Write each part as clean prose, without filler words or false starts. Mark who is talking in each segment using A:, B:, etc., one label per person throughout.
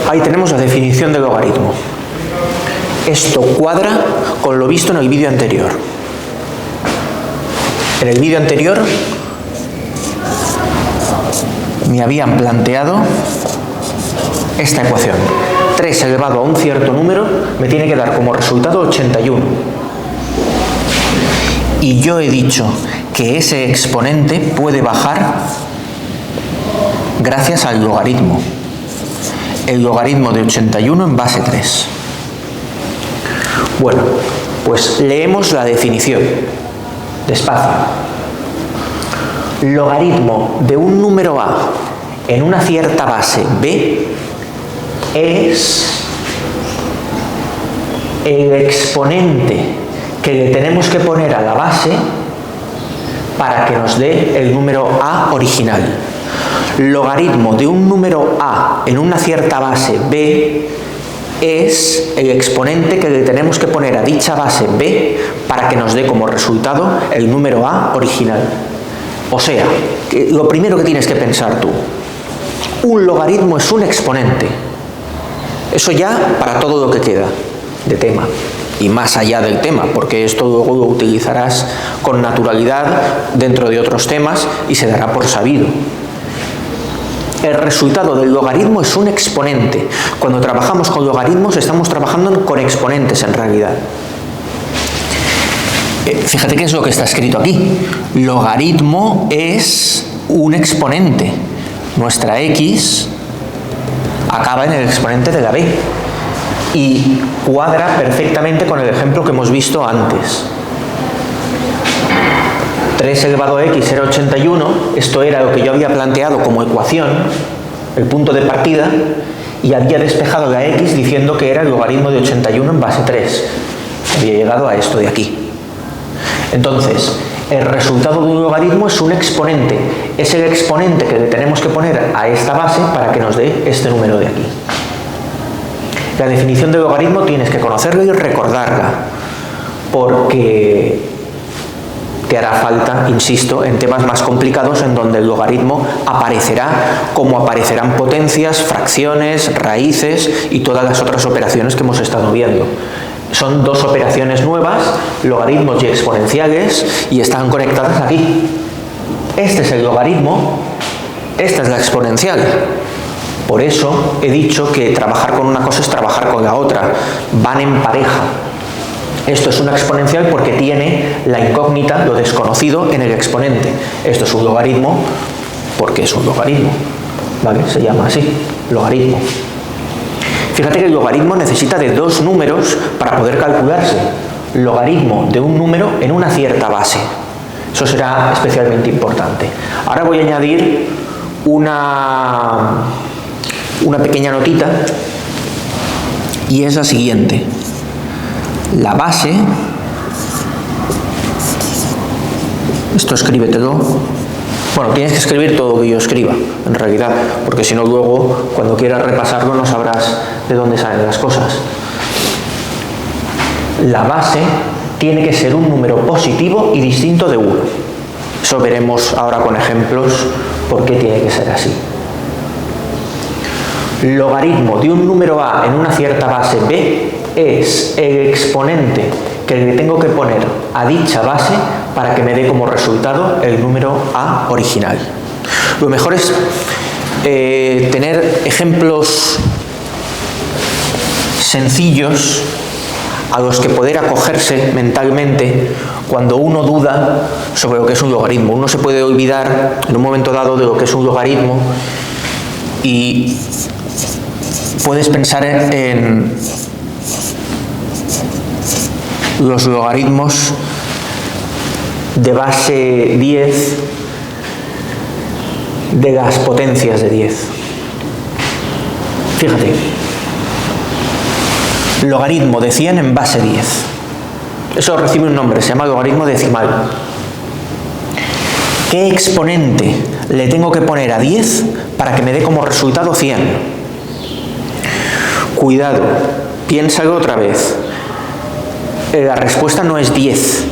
A: Ahí tenemos la definición de logaritmo. Esto cuadra con lo visto en el vídeo anterior. En el vídeo anterior me habían planteado esta ecuación. 3 elevado a un cierto número me tiene que dar como resultado 81. Y yo he dicho que ese exponente puede bajar gracias al logaritmo. El logaritmo de 81 en base 3. Bueno, pues leemos la definición. Despacio. Logaritmo de un número a en una cierta base b es el exponente que le tenemos que poner a la base para que nos dé el número a original. Logaritmo de un número a en una cierta base b es el exponente que le tenemos que poner a dicha base b para que nos dé como resultado el número a original. O sea, que lo primero que tienes que pensar tú, un logaritmo es un exponente. Eso ya para todo lo que queda de tema. Y más allá del tema, porque esto luego lo utilizarás con naturalidad dentro de otros temas y se dará por sabido. El resultado del logaritmo es un exponente. Cuando trabajamos con logaritmos estamos trabajando con exponentes en realidad. Fíjate qué es lo que está escrito aquí. Logaritmo es un exponente. Nuestra x acaba en el exponente de la b. Y cuadra perfectamente con el ejemplo que hemos visto antes. 3 elevado a x era 81, esto era lo que yo había planteado como ecuación, el punto de partida, y había despejado la x diciendo que era el logaritmo de 81 en base 3. Había llegado a esto de aquí. Entonces, el resultado de un logaritmo es un exponente. Es el exponente que le tenemos que poner a esta base para que nos dé este número de aquí. La definición de logaritmo tienes que conocerla y recordarla, porque te hará falta, insisto, en temas más complicados en donde el logaritmo aparecerá como aparecerán potencias, fracciones, raíces y todas las otras operaciones que hemos estado viendo. Son dos operaciones nuevas, logaritmos y exponenciales, y están conectadas aquí. Este es el logaritmo, esta es la exponencial. Por eso he dicho que trabajar con una cosa es trabajar con la otra, van en pareja. Esto es una exponencial porque tiene la incógnita, lo desconocido, en el exponente. Esto es un logaritmo porque es un logaritmo, ¿vale? Se llama así, logaritmo. Fíjate que el logaritmo necesita de dos números para poder calcularse. Logaritmo de un número en una cierta base. Eso será especialmente importante. Ahora voy a añadir una pequeña notita, y es la siguiente. La base, esto escríbetelo, bueno, tienes que escribir todo lo que yo escriba, en realidad, porque si no luego, cuando quieras repasarlo, no sabrás de dónde salen las cosas. La base tiene que ser un número positivo y distinto de 1. Eso veremos ahora con ejemplos por qué tiene que ser así. Logaritmo de un número a en una cierta base b es el exponente que le tengo que poner a dicha base para que me dé como resultado el número a original. Lo mejor es tener ejemplos sencillos a los que poder acogerse mentalmente cuando uno duda sobre lo que es un logaritmo. Uno se puede olvidar en un momento dado de lo que es un logaritmo y puedes pensar en los logaritmos de base 10 de las potencias de 10. Fíjate, logaritmo de 100 en base 10. Eso recibe un nombre, se llama logaritmo decimal. ¿Qué exponente le tengo que poner a 10 para que me dé como resultado 100? Cuidado, piénsalo otra vez. La respuesta no es 10.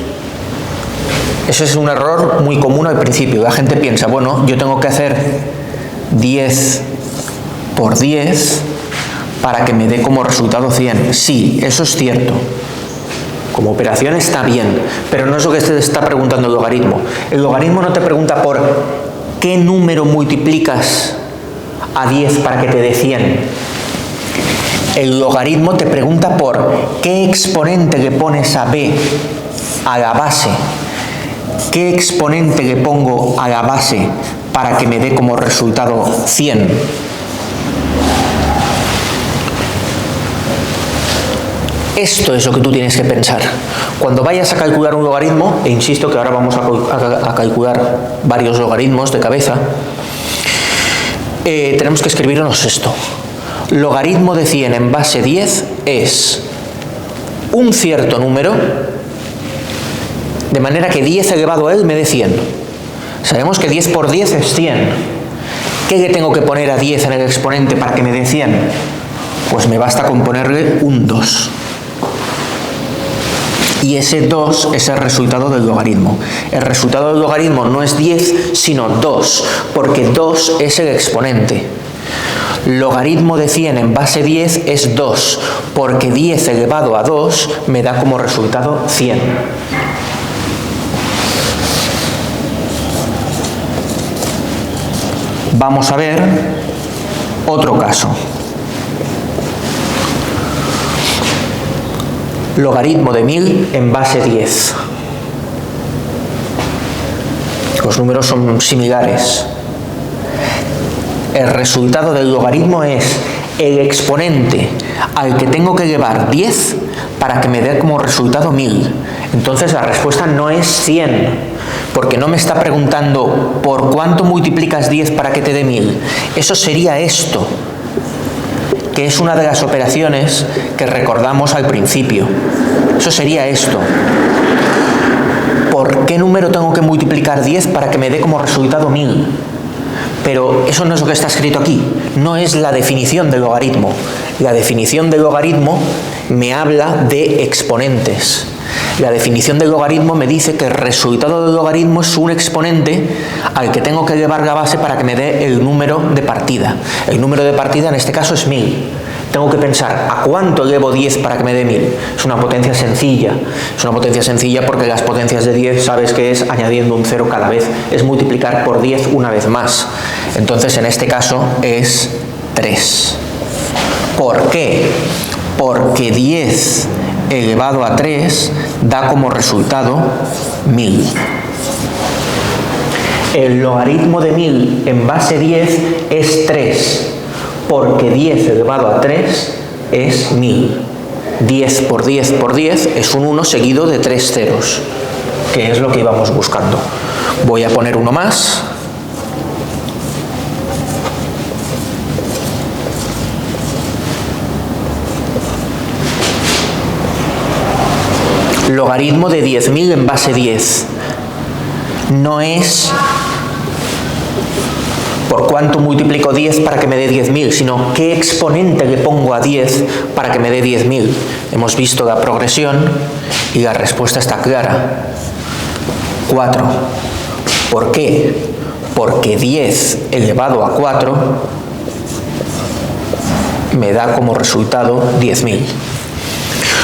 A: Ese es un error muy común al principio. La gente piensa, bueno, yo tengo que hacer 10 por 10 para que me dé como resultado 100. Sí, eso es cierto. Como operación está bien, pero no es lo que te está preguntando el logaritmo. El logaritmo no te pregunta por qué número multiplicas a 10 para que te dé 100. El logaritmo te pregunta por qué exponente le pones a b a la base, qué exponente le pongo a la base para que me dé como resultado 100. Esto es lo que tú tienes que pensar. Cuando vayas a calcular un logaritmo, e insisto que ahora vamos a calcular varios logaritmos de cabeza, tenemos que escribirnos esto. Logaritmo de 100 en base 10 es un cierto número, de manera que 10 elevado a él me dé 100. Sabemos que 10 por 10 es 100. ¿Qué le tengo que poner a 10 en el exponente para que me dé 100? Pues me basta con ponerle un 2. Y ese 2 es el resultado del logaritmo. El resultado del logaritmo no es 10, sino 2, porque 2 es el exponente. Logaritmo de 100 en base 10 es 2, porque 10 elevado a 2 me da como resultado 100. Vamos a ver otro caso. Logaritmo de 1000 en base 10. Los números son similares. El resultado del logaritmo es el exponente al que tengo que llevar 10 para que me dé como resultado 1000. Entonces la respuesta no es 100, porque no me está preguntando por cuánto multiplicas 10 para que te dé 1000. Eso sería esto, que es una de las operaciones que recordamos al principio. Eso sería esto. ¿Por qué número tengo que multiplicar 10 para que me dé como resultado 1000? Pero eso no es lo que está escrito aquí. No es la definición del logaritmo. La definición del logaritmo me habla de exponentes. La definición del logaritmo me dice que el resultado del logaritmo es un exponente al que tengo que llevar la base para que me dé el número de partida. El número de partida en este caso es 1000. Tengo que pensar, ¿a cuánto llevo 10 para que me dé 1000? Es una potencia sencilla. Es una potencia sencilla porque las potencias de 10 sabes que es añadiendo un 0 cada vez. Es multiplicar por 10 una vez más. Entonces en este caso es 3. ¿Por qué? Porque 10 elevado a 3 da como resultado 1000. El logaritmo de 1000 en base 10 es 3, porque 10 elevado a 3 es 1000. 10 por 10 por 10 es un 1 seguido de 3 ceros, que es lo que íbamos buscando. Voy a poner uno más. Logaritmo de 10.000 en base 10. No es por cuánto multiplico 10 para que me dé 10.000, sino qué exponente le pongo a 10 para que me dé 10.000. Hemos visto la progresión y la respuesta está clara. 4. ¿Por qué? Porque 10 elevado a 4 me da como resultado 10.000.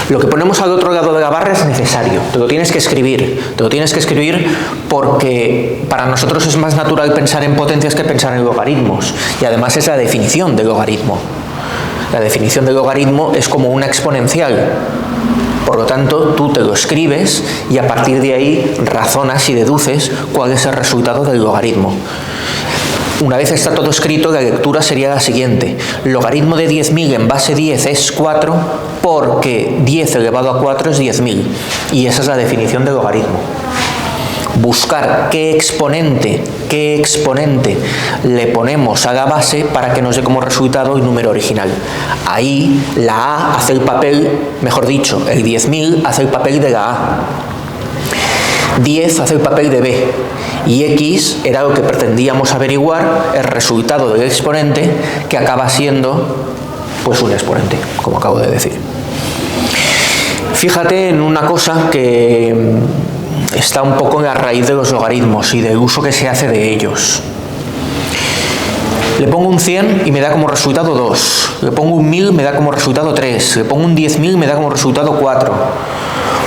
A: Lo que ponemos al otro lado de la barra es necesario, te lo tienes que escribir. Te lo tienes que escribir porque para nosotros es más natural pensar en potencias que pensar en logaritmos. Y además es la definición de logaritmo. La definición de logaritmo es como una exponencial. Por lo tanto, tú te lo escribes y a partir de ahí razonas y deduces cuál es el resultado del logaritmo. Una vez está todo escrito, la lectura sería la siguiente. Logaritmo de 10.000 en base 10 es 4 porque 10 elevado a 4 es 10.000. Y esa es la definición de logaritmo. Buscar qué exponente le ponemos a la base para que nos dé como resultado el número original. Ahí la A hace el papel, mejor dicho, el 10.000 hace el papel de la A. 10 hace el papel de B y X era lo que pretendíamos averiguar, el resultado del exponente, que acaba siendo pues un exponente, como acabo de decir. Fíjate en una cosa que está un poco en la raíz de los logaritmos y del uso que se hace de ellos. Le pongo un 100 y me da como resultado 2. Le pongo un 1000 me da como resultado 3. Le pongo un 10.000 me da como resultado 4.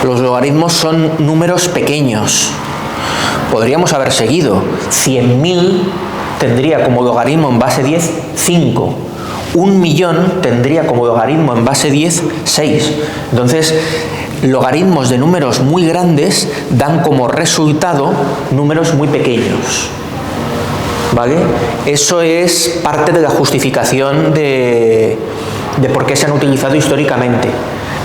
A: Los logaritmos son números pequeños. Podríamos haber seguido. 100.000 tendría como logaritmo en base 10, 5. 1.000.000 tendría como logaritmo en base 10, 6. Entonces, logaritmos de números muy grandes dan como resultado números muy pequeños. ¿Vale? Eso es parte de la justificación de por qué se han utilizado históricamente.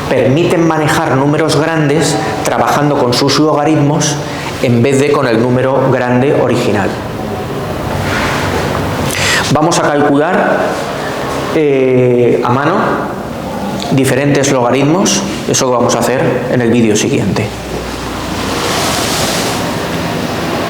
A: Permiten manejar números grandes trabajando con sus logaritmos en vez de con el número grande original. Vamos a calcular a mano diferentes logaritmos. Eso lo vamos a hacer en el vídeo siguiente.